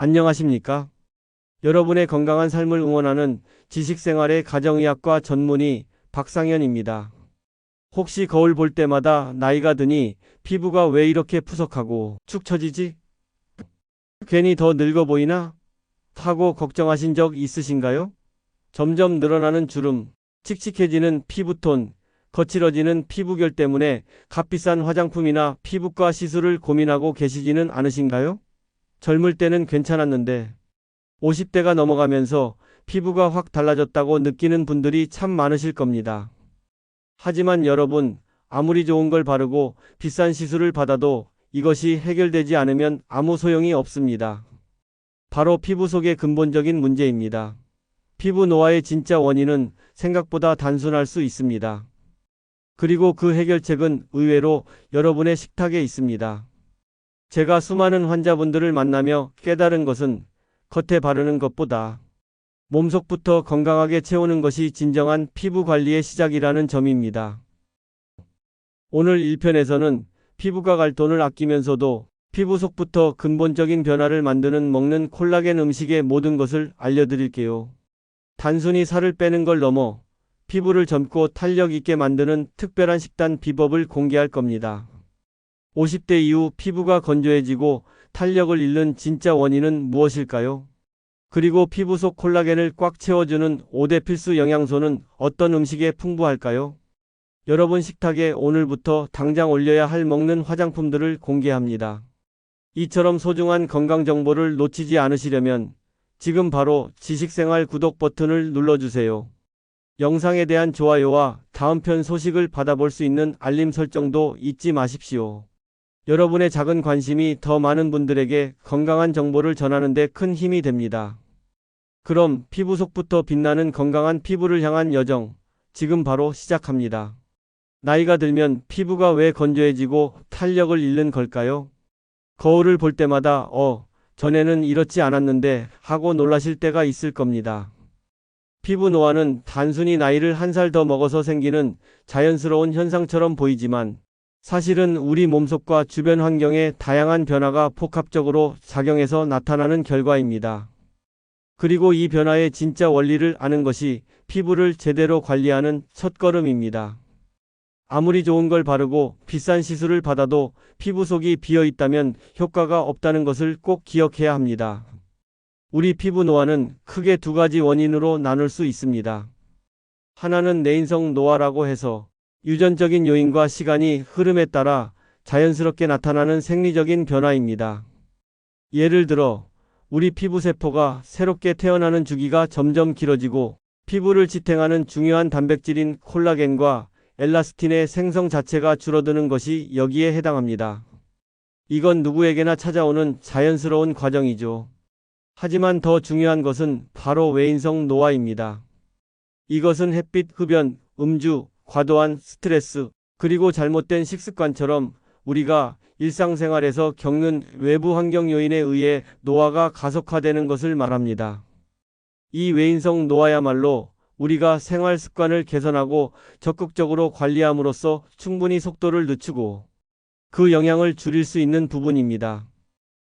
안녕하십니까? 여러분의 건강한 삶을 응원하는 지식생활의 가정의학과 전문의 박상현입니다. 혹시 거울 볼 때마다 나이가 드니 피부가 왜 이렇게 푸석하고 축 처지지? 괜히 더 늙어 보이나? 하고 걱정하신 적 있으신가요? 점점 늘어나는 주름, 칙칙해지는 피부톤, 거칠어지는 피부결 때문에 값비싼 화장품이나 피부과 시술을 고민하고 계시지는 않으신가요? 젊을 때는 괜찮았는데 50대가 넘어가면서 피부가 확 달라졌다고 느끼는 분들이 참 많으실 겁니다. 하지만 여러분, 아무리 좋은 걸 바르고 비싼 시술을 받아도 이것이 해결되지 않으면 아무 소용이 없습니다. 바로 피부 속의 근본적인 문제입니다. 피부 노화의 진짜 원인은 생각보다 단순할 수 있습니다. 그리고 그 해결책은 의외로 여러분의 식탁에 있습니다. 제가 수많은 환자분들을 만나며 깨달은 것은 겉에 바르는 것보다 몸속부터 건강하게 채우는 것이 진정한 피부 관리의 시작이라는 점입니다. 오늘 1편에서는 피부가 갈 돈을 아끼면서도 피부 속부터 근본적인 변화를 만드는 먹는 콜라겐 음식의 모든 것을 알려드릴게요. 단순히 살을 빼는 걸 넘어 피부를 젊고 탄력 있게 만드는 특별한 식단 비법을 공개할 겁니다. 50대 이후 피부가 건조해지고 탄력을 잃는 진짜 원인은 무엇일까요? 그리고 피부 속 콜라겐을 꽉 채워주는 5대 필수 영양소는 어떤 음식에 풍부할까요? 여러분 식탁에 오늘부터 당장 올려야 할 먹는 화장품들을 공개합니다. 이처럼 소중한 건강 정보를 놓치지 않으시려면 지금 바로 지식생활 구독 버튼을 눌러주세요. 영상에 대한 좋아요와 다음 편 소식을 받아볼 수 있는 알림 설정도 잊지 마십시오. 여러분의 작은 관심이 더 많은 분들에게 건강한 정보를 전하는 데 큰 힘이 됩니다. 그럼 피부 속부터 빛나는 건강한 피부를 향한 여정, 지금 바로 시작합니다. 나이가 들면 피부가 왜 건조해지고 탄력을 잃는 걸까요? 거울을 볼 때마다 전에는 이렇지 않았는데 하고 놀라실 때가 있을 겁니다. 피부 노화는 단순히 나이를 한 살 더 먹어서 생기는 자연스러운 현상처럼 보이지만 사실은 우리 몸속과 주변 환경의 다양한 변화가 복합적으로 작용해서 나타나는 결과입니다. 그리고 이 변화의 진짜 원리를 아는 것이 피부를 제대로 관리하는 첫걸음입니다. 아무리 좋은 걸 바르고 비싼 시술을 받아도 피부 속이 비어 있다면 효과가 없다는 것을 꼭 기억해야 합니다. 우리 피부 노화는 크게 두 가지 원인으로 나눌 수 있습니다. 하나는 내인성 노화라고 해서 유전적인 요인과 시간이 흐름에 따라 자연스럽게 나타나는 생리적인 변화입니다. 예를 들어 우리 피부세포가 새롭게 태어나는 주기가 점점 길어지고 피부를 지탱하는 중요한 단백질인 콜라겐과 엘라스틴의 생성 자체가 줄어드는 것이 여기에 해당합니다. 이건 누구에게나 찾아오는 자연스러운 과정이죠. 하지만 더 중요한 것은 바로 외인성 노화입니다. 이것은 햇빛, 흡연, 음주, 과도한 스트레스, 그리고 잘못된 식습관처럼 우리가 일상생활에서 겪는 외부 환경 요인에 의해 노화가 가속화되는 것을 말합니다. 이 외인성 노화야말로 우리가 생활 습관을 개선하고 적극적으로 관리함으로써 충분히 속도를 늦추고 그 영향을 줄일 수 있는 부분입니다.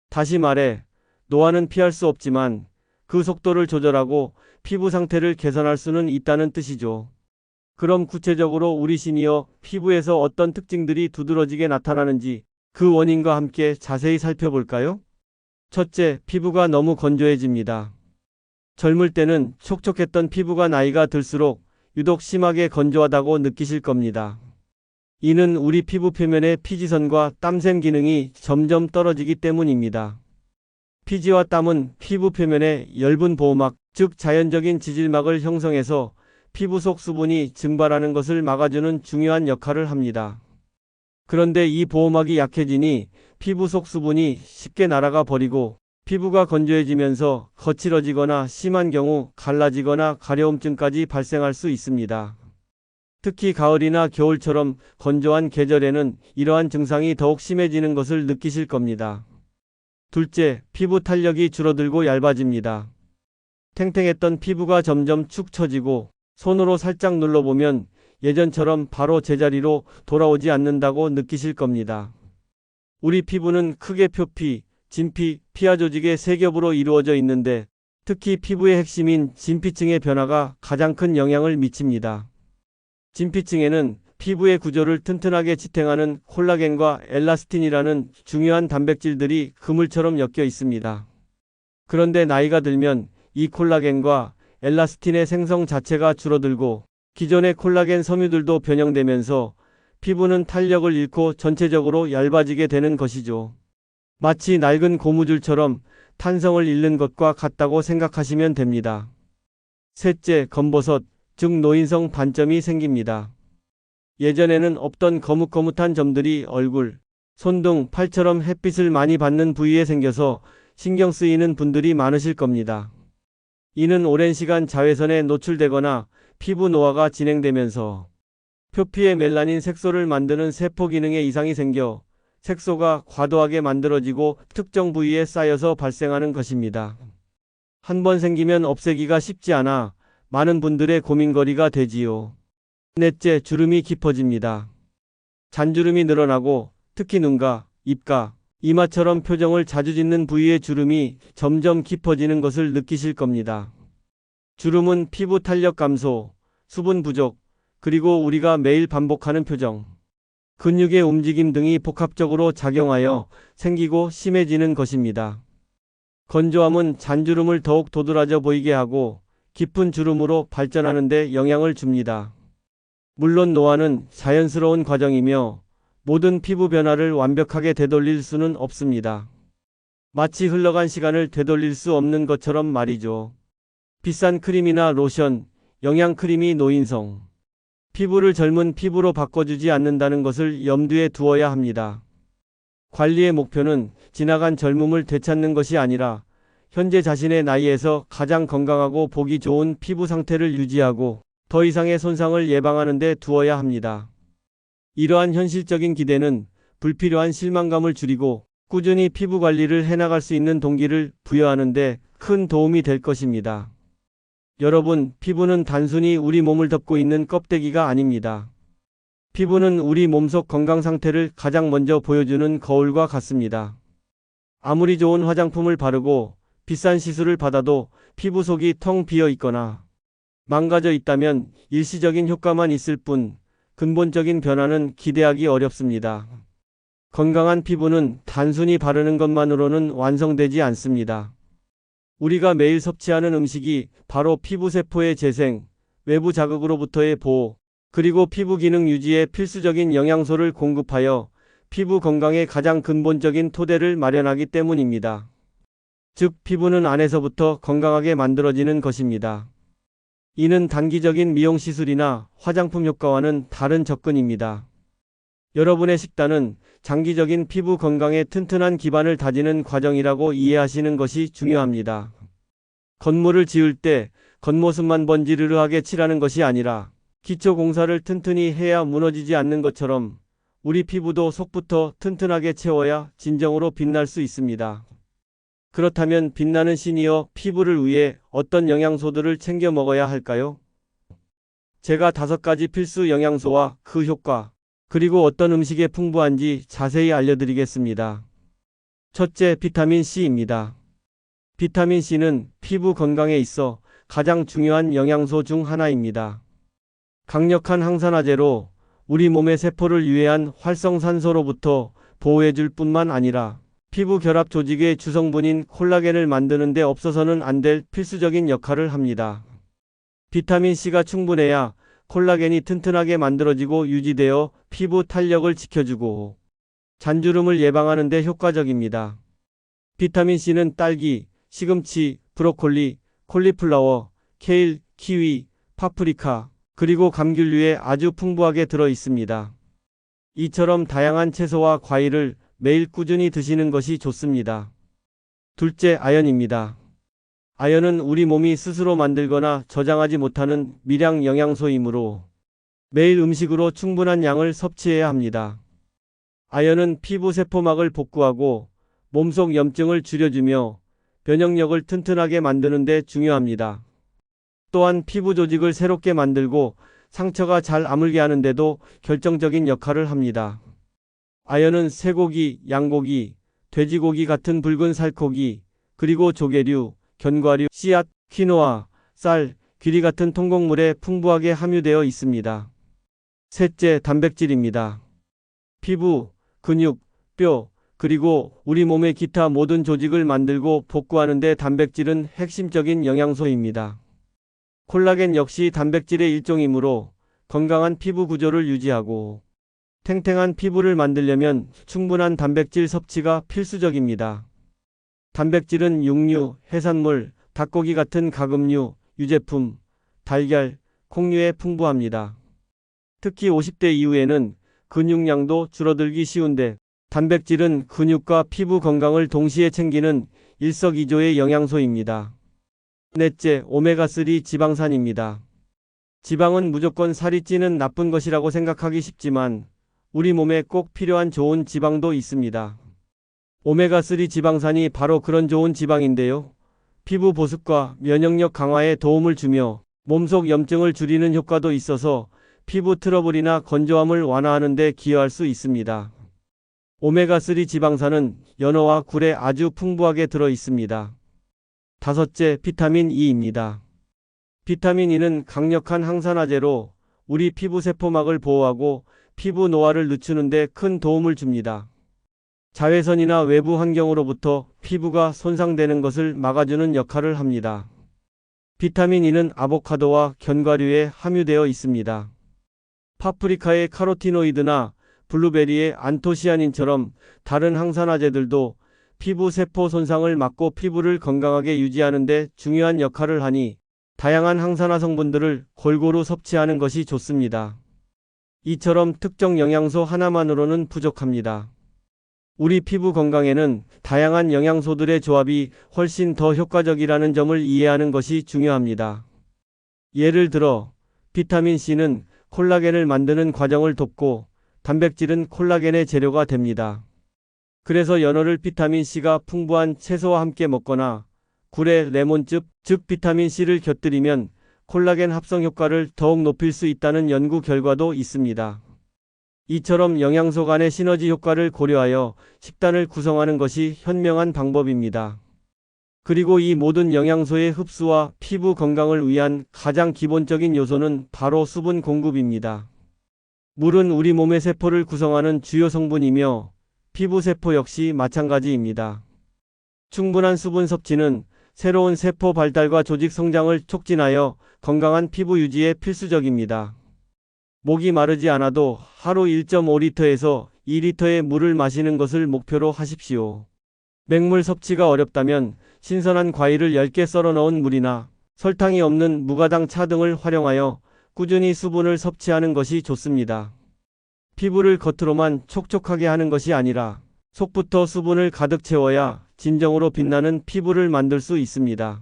다시 말해, 노화는 피할 수 없지만 그 속도를 조절하고 피부 상태를 개선할 수는 있다는 뜻이죠. 그럼 구체적으로 우리 시니어 피부에서 어떤 특징들이 두드러지게 나타나는지 그 원인과 함께 자세히 살펴볼까요? 첫째, 피부가 너무 건조해집니다. 젊을 때는 촉촉했던 피부가 나이가 들수록 유독 심하게 건조하다고 느끼실 겁니다. 이는 우리 피부 표면의 피지선과 땀샘 기능이 점점 떨어지기 때문입니다. 피지와 땀은 피부 표면에 엷은 보호막, 즉 자연적인 지질막을 형성해서 피부 속 수분이 증발하는 것을 막아주는 중요한 역할을 합니다. 그런데 이 보호막이 약해지니 피부 속 수분이 쉽게 날아가 버리고 피부가 건조해지면서 거칠어지거나 심한 경우 갈라지거나 가려움증까지 발생할 수 있습니다. 특히 가을이나 겨울처럼 건조한 계절에는 이러한 증상이 더욱 심해지는 것을 느끼실 겁니다. 둘째, 피부 탄력이 줄어들고 얇아집니다. 탱탱했던 피부가 점점 축 처지고 손으로 살짝 눌러보면 예전처럼 바로 제자리로 돌아오지 않는다고 느끼실 겁니다. 우리 피부는 크게 표피, 진피, 피하 조직의 세 겹으로 이루어져 있는데 특히 피부의 핵심인 진피층의 변화가 가장 큰 영향을 미칩니다. 진피층에는 피부의 구조를 튼튼하게 지탱하는 콜라겐과 엘라스틴이라는 중요한 단백질들이 그물처럼 엮여 있습니다. 그런데 나이가 들면 이 콜라겐과 엘라스틴의 생성 자체가 줄어들고 기존의 콜라겐 섬유들도 변형되면서 피부는 탄력을 잃고 전체적으로 얇아지게 되는 것이죠. 마치 낡은 고무줄처럼 탄성을 잃는 것과 같다고 생각하시면 됩니다. 셋째, 검버섯, 즉 노인성 반점이 생깁니다. 예전에는 없던 거뭇거뭇한 점들이 얼굴, 손 등 팔처럼 햇빛을 많이 받는 부위에 생겨서 신경 쓰이는 분들이 많으실 겁니다. 이는 오랜 시간 자외선에 노출되거나 피부 노화가 진행되면서 표피의 멜라닌 색소를 만드는 세포 기능에 이상이 생겨 색소가 과도하게 만들어지고 특정 부위에 쌓여서 발생하는 것입니다. 한 번 생기면 없애기가 쉽지 않아 많은 분들의 고민거리가 되지요. 넷째, 주름이 깊어집니다. 잔주름이 늘어나고 특히 눈가, 입가, 이마처럼 표정을 자주 짓는 부위의 주름이 점점 깊어지는 것을 느끼실 겁니다. 주름은 피부 탄력 감소, 수분 부족, 그리고 우리가 매일 반복하는 표정, 근육의 움직임 등이 복합적으로 작용하여 생기고 심해지는 것입니다. 건조함은 잔주름을 더욱 도드라져 보이게 하고 깊은 주름으로 발전하는 데 영향을 줍니다. 물론 노화는 자연스러운 과정이며 모든 피부 변화를 완벽하게 되돌릴 수는 없습니다. 마치 흘러간 시간을 되돌릴 수 없는 것처럼 말이죠. 비싼 크림이나 로션, 영양크림이 노인성, 피부를 젊은 피부로 바꿔주지 않는다는 것을 염두에 두어야 합니다. 관리의 목표는 지나간 젊음을 되찾는 것이 아니라 현재 자신의 나이에서 가장 건강하고 보기 좋은 피부 상태를 유지하고 더 이상의 손상을 예방하는 데 두어야 합니다. 이러한 현실적인 기대는 불필요한 실망감을 줄이고 꾸준히 피부 관리를 해나갈 수 있는 동기를 부여하는 데 큰 도움이 될 것입니다. 여러분, 피부는 단순히 우리 몸을 덮고 있는 껍데기가 아닙니다. 피부는 우리 몸속 건강 상태를 가장 먼저 보여주는 거울과 같습니다. 아무리 좋은 화장품을 바르고 비싼 시술을 받아도 피부 속이 텅 비어 있거나 망가져 있다면 일시적인 효과만 있을 뿐 근본적인 변화는 기대하기 어렵습니다. 건강한 피부는 단순히 바르는 것만으로는 완성되지 않습니다. 우리가 매일 섭취하는 음식이 바로 피부 세포의 재생, 외부 자극으로부터의 보호, 그리고 피부 기능 유지에 필수적인 영양소를 공급하여 피부 건강의 가장 근본적인 토대를 마련하기 때문입니다. 즉, 피부는 안에서부터 건강하게 만들어지는 것입니다. 이는 단기적인 미용 시술이나 화장품 효과와는 다른 접근입니다. 여러분의 식단은 장기적인 피부 건강의 튼튼한 기반을 다지는 과정이라고 이해하시는 것이 중요합니다. 건물을 지을 때 겉모습만 번지르르하게 칠하는 것이 아니라 기초 공사를 튼튼히 해야 무너지지 않는 것처럼 우리 피부도 속부터 튼튼하게 채워야 진정으로 빛날 수 있습니다. 그렇다면 빛나는 시니어 피부를 위해 어떤 영양소들을 챙겨 먹어야 할까요? 제가 5가지 필수 영양소와 그 효과, 그리고 어떤 음식에 풍부한지 자세히 알려드리겠습니다. 첫째, 비타민 C입니다. 비타민 C는 피부 건강에 있어 가장 중요한 영양소 중 하나입니다. 강력한 항산화제로 우리 몸의 세포를 유해한 활성산소로부터 보호해줄 뿐만 아니라 피부 결합 조직의 주성분인 콜라겐을 만드는 데 없어서는 안 될 필수적인 역할을 합니다. 비타민 C가 충분해야 콜라겐이 튼튼하게 만들어지고 유지되어 피부 탄력을 지켜주고 잔주름을 예방하는 데 효과적입니다. 비타민 C는 딸기, 시금치, 브로콜리, 콜리플라워, 케일, 키위, 파프리카, 그리고 감귤류에 아주 풍부하게 들어 있습니다. 이처럼 다양한 채소와 과일을 매일 꾸준히 드시는 것이 좋습니다. 둘째, 아연입니다. 아연은 우리 몸이 스스로 만들거나 저장하지 못하는 미량 영양소이므로 매일 음식으로 충분한 양을 섭취해야 합니다. 아연은 피부 세포막을 복구하고 몸속 염증을 줄여주며 면역력을 튼튼하게 만드는 데 중요합니다. 또한 피부 조직을 새롭게 만들고 상처가 잘 아물게 하는 데도 결정적인 역할을 합니다. 아연은 쇠고기, 양고기, 돼지고기 같은 붉은 살코기, 그리고 조개류, 견과류, 씨앗, 키노아, 쌀, 귀리 같은 통곡물에 풍부하게 함유되어 있습니다. 셋째, 단백질입니다. 피부, 근육, 뼈, 그리고 우리 몸의 기타 모든 조직을 만들고 복구하는 데 단백질은 핵심적인 영양소입니다. 콜라겐 역시 단백질의 일종이므로 건강한 피부 구조를 유지하고 탱탱한 피부를 만들려면 충분한 단백질 섭취가 필수적입니다. 단백질은 육류, 해산물, 닭고기 같은 가금류, 유제품, 달걀, 콩류에 풍부합니다. 특히 50대 이후에는 근육량도 줄어들기 쉬운데 단백질은 근육과 피부 건강을 동시에 챙기는 일석이조의 영양소입니다. 넷째, 오메가3 지방산입니다. 지방은 무조건 살이 찌는 나쁜 것이라고 생각하기 쉽지만 우리 몸에 꼭 필요한 좋은 지방도 있습니다. 오메가3 지방산이 바로 그런 좋은 지방인데요. 피부 보습과 면역력 강화에 도움을 주며 몸속 염증을 줄이는 효과도 있어서 피부 트러블이나 건조함을 완화하는 데 기여할 수 있습니다. 오메가3 지방산은 연어와 굴에 아주 풍부하게 들어 있습니다. 다섯째, 비타민 E입니다. 비타민 E는 강력한 항산화제로 우리 피부 세포막을 보호하고 피부 노화를 늦추는 데 큰 도움을 줍니다. 자외선이나 외부 환경으로부터 피부가 손상되는 것을 막아주는 역할을 합니다. 비타민 E는 아보카도와 견과류에 함유되어 있습니다. 파프리카의 카로티노이드나 블루베리의 안토시아닌처럼 다른 항산화제들도 피부 세포 손상을 막고 피부를 건강하게 유지하는 데 중요한 역할을 하니 다양한 항산화 성분들을 골고루 섭취하는 것이 좋습니다. 이처럼 특정 영양소 하나만으로는 부족합니다. 우리 피부 건강에는 다양한 영양소들의 조합이 훨씬 더 효과적이라는 점을 이해하는 것이 중요합니다. 예를 들어 비타민 C는 콜라겐을 만드는 과정을 돕고 단백질은 콜라겐의 재료가 됩니다. 그래서 연어를 비타민C가 풍부한 채소와 함께 먹거나 굴에 레몬즙, 즉 비타민C를 곁들이면 콜라겐 합성 효과를 더욱 높일 수 있다는 연구 결과도 있습니다. 이처럼 영양소 간의 시너지 효과를 고려하여 식단을 구성하는 것이 현명한 방법입니다. 그리고 이 모든 영양소의 흡수와 피부 건강을 위한 가장 기본적인 요소는 바로 수분 공급입니다. 물은 우리 몸의 세포를 구성하는 주요 성분이며 피부 세포 역시 마찬가지입니다. 충분한 수분 섭취는 새로운 세포 발달과 조직 성장을 촉진하여 건강한 피부 유지에 필수적입니다. 목이 마르지 않아도 하루 1.5리터에서 2리터의 물을 마시는 것을 목표로 하십시오. 맹물 섭취가 어렵다면 신선한 과일을 얇게 썰어 넣은 물이나 설탕이 없는 무가당 차 등을 활용하여 꾸준히 수분을 섭취하는 것이 좋습니다. 피부를 겉으로만 촉촉하게 하는 것이 아니라 속부터 수분을 가득 채워야 진정으로 빛나는 피부를 만들 수 있습니다.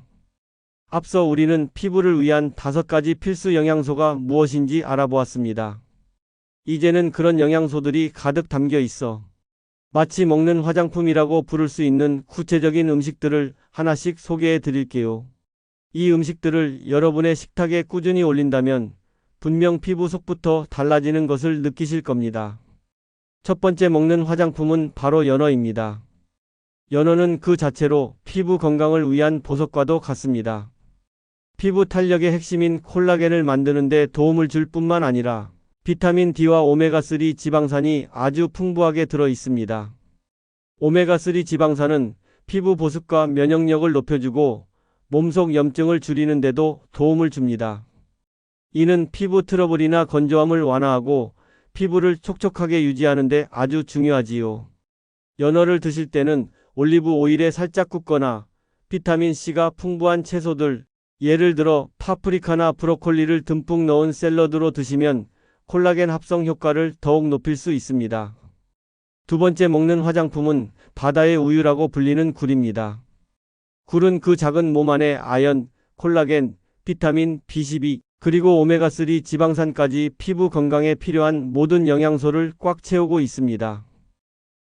앞서 우리는 피부를 위한 5가지 필수 영양소가 무엇인지 알아보았습니다. 이제는 그런 영양소들이 가득 담겨 있어 마치 먹는 화장품이라고 부를 수 있는 구체적인 음식들을 하나씩 소개해 드릴게요. 이 음식들을 여러분의 식탁에 꾸준히 올린다면 분명 피부 속부터 달라지는 것을 느끼실 겁니다. 첫 번째 먹는 화장품은 바로 연어입니다. 연어는 그 자체로 피부 건강을 위한 보석과도 같습니다. 피부 탄력의 핵심인 콜라겐을 만드는 데 도움을 줄 뿐만 아니라 비타민 D와 오메가3 지방산이 아주 풍부하게 들어 있습니다. 오메가3 지방산은 피부 보습과 면역력을 높여주고 몸속 염증을 줄이는 데도 도움을 줍니다. 이는 피부 트러블이나 건조함을 완화하고 피부를 촉촉하게 유지하는 데 아주 중요하지요. 연어를 드실 때는 올리브 오일에 살짝 굽거나 비타민C가 풍부한 채소들, 예를 들어 파프리카나 브로콜리를 듬뿍 넣은 샐러드로 드시면 콜라겐 합성 효과를 더욱 높일 수 있습니다. 두 번째 먹는 화장품은 바다의 우유라고 불리는 굴입니다. 굴은 그 작은 몸 안에 아연, 콜라겐, 비타민 B12, 그리고 오메가3 지방산까지 피부 건강에 필요한 모든 영양소를 꽉 채우고 있습니다.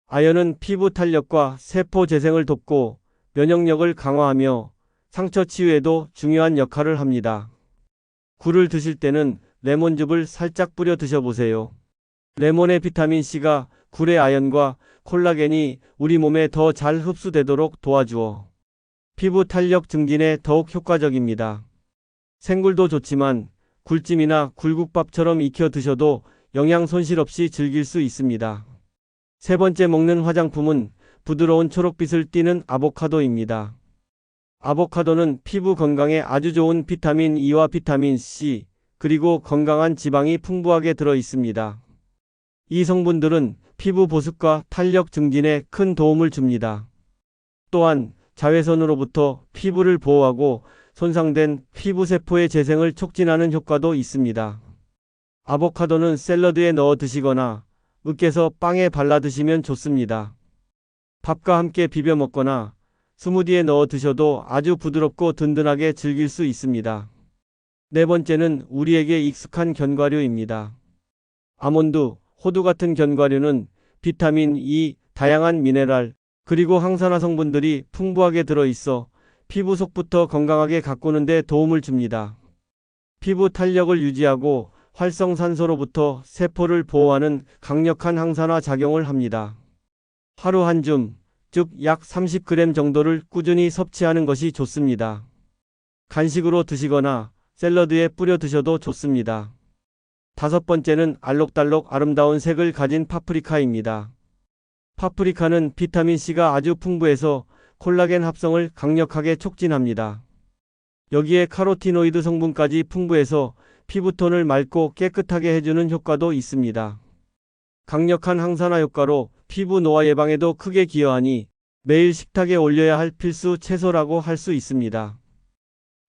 아연은 피부 탄력과 세포 재생을 돕고 면역력을 강화하며 상처 치유에도 중요한 역할을 합니다. 굴을 드실 때는 레몬즙을 살짝 뿌려 드셔보세요. 레몬의 비타민C가 굴의 아연과 콜라겐이 우리 몸에 더 잘 흡수되도록 도와주어 피부 탄력 증진에 더욱 효과적입니다. 생굴도 좋지만 굴찜이나 굴국밥처럼 익혀 드셔도 영양 손실 없이 즐길 수 있습니다. 세 번째 먹는 화장품은 부드러운 초록빛을 띠는 아보카도입니다. 아보카도는 피부 건강에 아주 좋은 비타민 E와 비타민 C, 그리고 건강한 지방이 풍부하게 들어 있습니다. 이 성분들은 피부 보습과 탄력 증진에 큰 도움을 줍니다. 또한 자외선으로부터 피부를 보호하고 손상된 피부 세포의 재생을 촉진하는 효과도 있습니다. 아보카도는 샐러드에 넣어 드시거나 으깨서 빵에 발라 드시면 좋습니다. 밥과 함께 비벼 먹거나 스무디에 넣어 드셔도 아주 부드럽고 든든하게 즐길 수 있습니다. 네 번째는 우리에게 익숙한 견과류입니다. 아몬드, 호두 같은 견과류는 비타민 E, 다양한 미네랄, 그리고 항산화 성분들이 풍부하게 들어있어 피부 속부터 건강하게 가꾸는 데 도움을 줍니다. 피부 탄력을 유지하고 활성산소로부터 세포를 보호하는 강력한 항산화 작용을 합니다. 하루 한 줌, 즉 약 30g 정도를 꾸준히 섭취하는 것이 좋습니다. 간식으로 드시거나 샐러드에 뿌려 드셔도 좋습니다. 다섯 번째는 알록달록 아름다운 색을 가진 파프리카입니다. 파프리카는 비타민C가 아주 풍부해서 콜라겐 합성을 강력하게 촉진합니다. 여기에 카로티노이드 성분까지 풍부해서 피부톤을 맑고 깨끗하게 해주는 효과도 있습니다. 강력한 항산화 효과로 피부 노화 예방에도 크게 기여하니 매일 식탁에 올려야 할 필수 채소라고 할 수 있습니다.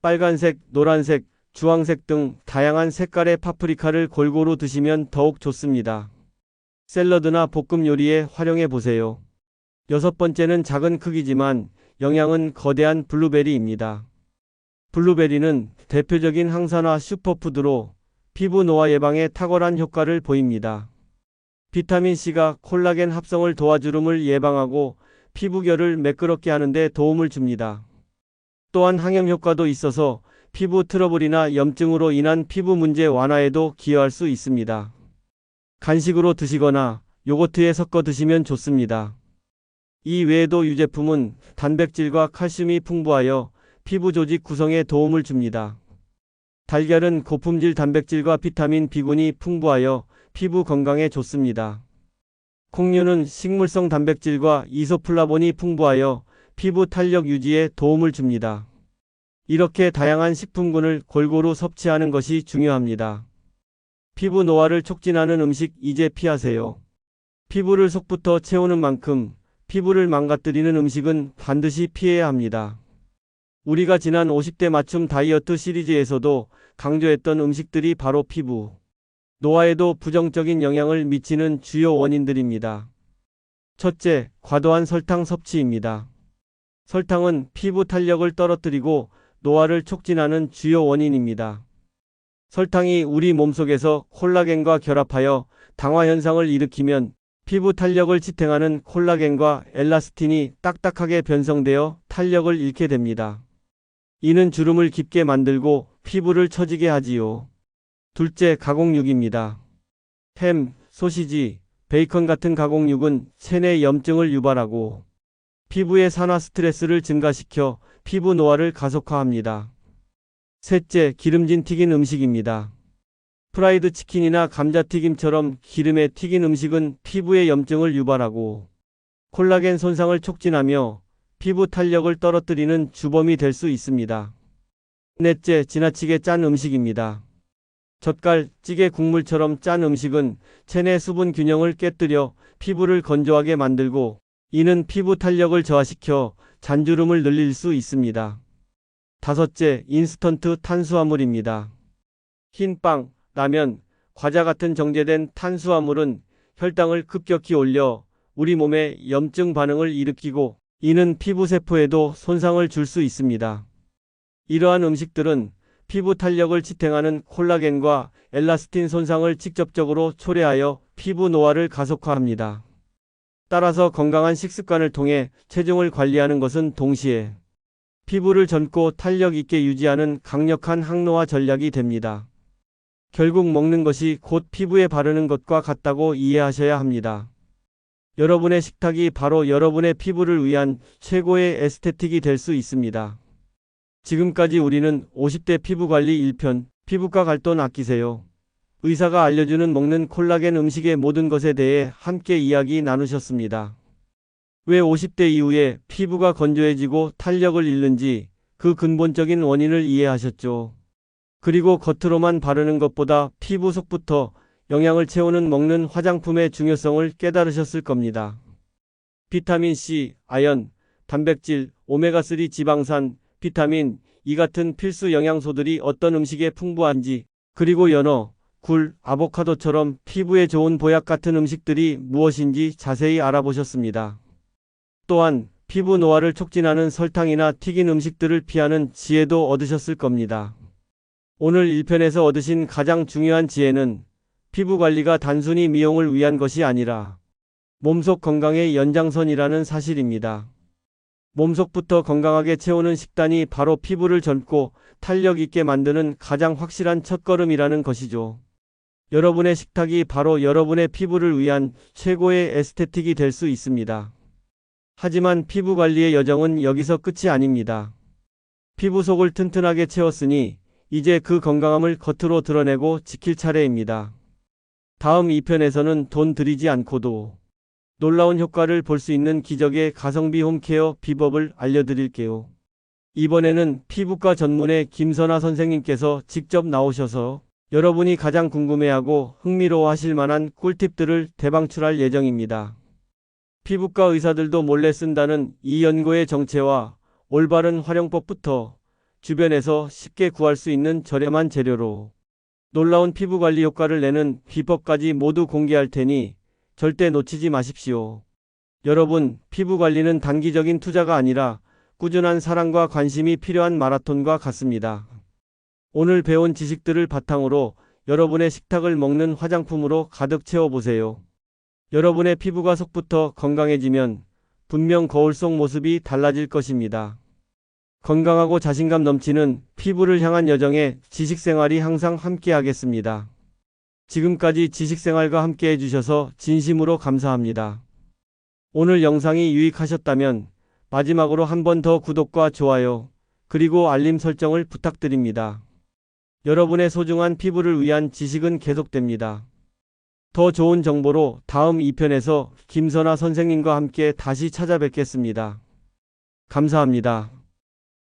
빨간색, 노란색, 주황색 등 다양한 색깔의 파프리카를 골고루 드시면 더욱 좋습니다. 샐러드나 볶음 요리에 활용해 보세요. 여섯 번째는 작은 크기지만 영양은 거대한 블루베리입니다. 블루베리는 대표적인 항산화 슈퍼푸드로 피부 노화 예방에 탁월한 효과를 보입니다. 비타민C가 콜라겐 합성을 도와주름을 예방하고 피부결을 매끄럽게 하는 데 도움을 줍니다. 또한 항염 효과도 있어서 피부 트러블이나 염증으로 인한 피부 문제 완화에도 기여할 수 있습니다. 간식으로 드시거나 요거트에 섞어 드시면 좋습니다. 이 외에도 유제품은 단백질과 칼슘이 풍부하여 피부 조직 구성에 도움을 줍니다. 달걀은 고품질 단백질과 비타민 B군이 풍부하여 피부 건강에 좋습니다. 콩류는 식물성 단백질과 이소플라본이 풍부하여 피부 탄력 유지에 도움을 줍니다. 이렇게 다양한 식품군을 골고루 섭취하는 것이 중요합니다. 피부 노화를 촉진하는 음식 이제 피하세요. 피부를 속부터 채우는 만큼 피부를 망가뜨리는 음식은 반드시 피해야 합니다. 우리가 지난 50대 맞춤 다이어트 시리즈에서도 강조했던 음식들이 바로 피부 노화에도 부정적인 영향을 미치는 주요 원인들입니다. 첫째, 과도한 설탕 섭취입니다. 설탕은 피부 탄력을 떨어뜨리고 노화를 촉진하는 주요 원인입니다. 설탕이 우리 몸속에서 콜라겐과 결합하여 당화 현상을 일으키면 피부 탄력을 지탱하는 콜라겐과 엘라스틴이 딱딱하게 변성되어 탄력을 잃게 됩니다. 이는 주름을 깊게 만들고 피부를 처지게 하지요. 둘째, 가공육입니다. 햄, 소시지, 베이컨 같은 가공육은 체내 염증을 유발하고 피부의 산화 스트레스를 증가시켜 피부 노화를 가속화합니다. 셋째, 기름진 튀긴 음식입니다. 프라이드 치킨이나 감자튀김처럼 기름에 튀긴 음식은 피부의 염증을 유발하고 콜라겐 손상을 촉진하며 피부 탄력을 떨어뜨리는 주범이 될 수 있습니다. 넷째, 지나치게 짠 음식입니다. 젓갈, 찌개 국물처럼 짠 음식은 체내 수분 균형을 깨뜨려 피부를 건조하게 만들고 이는 피부 탄력을 저하시켜 잔주름을 늘릴 수 있습니다. 다섯째, 인스턴트 탄수화물입니다. 흰 빵, 라면, 과자 같은 정제된 탄수화물은 혈당을 급격히 올려 우리 몸에 염증 반응을 일으키고 이는 피부 세포에도 손상을 줄 수 있습니다. 이러한 음식들은 피부 탄력을 지탱하는 콜라겐과 엘라스틴 손상을 직접적으로 초래하여 피부 노화를 가속화합니다. 따라서 건강한 식습관을 통해 체중을 관리하는 것은 동시에 피부를 젊고 탄력 있게 유지하는 강력한 항노화 전략이 됩니다. 결국 먹는 것이 곧 피부에 바르는 것과 같다고 이해하셔야 합니다. 여러분의 식탁이 바로 여러분의 피부를 위한 최고의 에스테틱이 될 수 있습니다. 지금까지 우리는 50대 피부관리 1편, 피부과 갈 돈 아끼세요. 의사가 알려주는 먹는 콜라겐 음식의 모든 것에 대해 함께 이야기 나누셨습니다. 왜 50대 이후에 피부가 건조해지고 탄력을 잃는지 그 근본적인 원인을 이해하셨죠. 그리고 겉으로만 바르는 것보다 피부 속부터 영양을 채우는 먹는 화장품의 중요성을 깨달으셨을 겁니다. 비타민C, 아연, 단백질, 오메가3 지방산, 비타민, 이 같은 필수 영양소들이 어떤 음식에 풍부한지, 그리고 연어, 굴, 아보카도처럼 피부에 좋은 보약 같은 음식들이 무엇인지 자세히 알아보셨습니다. 또한 피부 노화를 촉진하는 설탕이나 튀긴 음식들을 피하는 지혜도 얻으셨을 겁니다. 오늘 1편에서 얻으신 가장 중요한 지혜는 피부 관리가 단순히 미용을 위한 것이 아니라 몸속 건강의 연장선이라는 사실입니다. 몸속부터 건강하게 채우는 식단이 바로 피부를 젊고 탄력 있게 만드는 가장 확실한 첫걸음이라는 것이죠. 여러분의 식탁이 바로 여러분의 피부를 위한 최고의 에스테틱이 될 수 있습니다. 하지만 피부 관리의 여정은 여기서 끝이 아닙니다. 피부 속을 튼튼하게 채웠으니 이제 그 건강함을 겉으로 드러내고 지킬 차례입니다. 다음 2편에서는 돈 들이지 않고도 놀라운 효과를 볼 수 있는 기적의 가성비 홈케어 비법을 알려드릴게요. 이번에는 피부과 전문의 김선아 선생님께서 직접 나오셔서 여러분이 가장 궁금해하고 흥미로워하실 만한 꿀팁들을 대방출할 예정입니다. 피부과 의사들도 몰래 쓴다는 이 연고의 정체와 올바른 활용법부터 주변에서 쉽게 구할 수 있는 저렴한 재료로 놀라운 피부관리 효과를 내는 비법까지 모두 공개할 테니 절대 놓치지 마십시오. 여러분, 피부관리는 단기적인 투자가 아니라 꾸준한 사랑과 관심이 필요한 마라톤과 같습니다. 오늘 배운 지식들을 바탕으로 여러분의 식탁을 먹는 화장품으로 가득 채워보세요. 여러분의 피부가 속부터 건강해지면 분명 거울 속 모습이 달라질 것입니다. 건강하고 자신감 넘치는 피부를 향한 여정에 지식생활이 항상 함께하겠습니다. 지금까지 지식생활과 함께 해주셔서 진심으로 감사합니다. 오늘 영상이 유익하셨다면 마지막으로 한 번 더 구독과 좋아요, 그리고 알림 설정을 부탁드립니다. 여러분의 소중한 피부를 위한 지식은 계속됩니다. 더 좋은 정보로 다음 2편에서 김선아 선생님과 함께 다시 찾아뵙겠습니다. 감사합니다.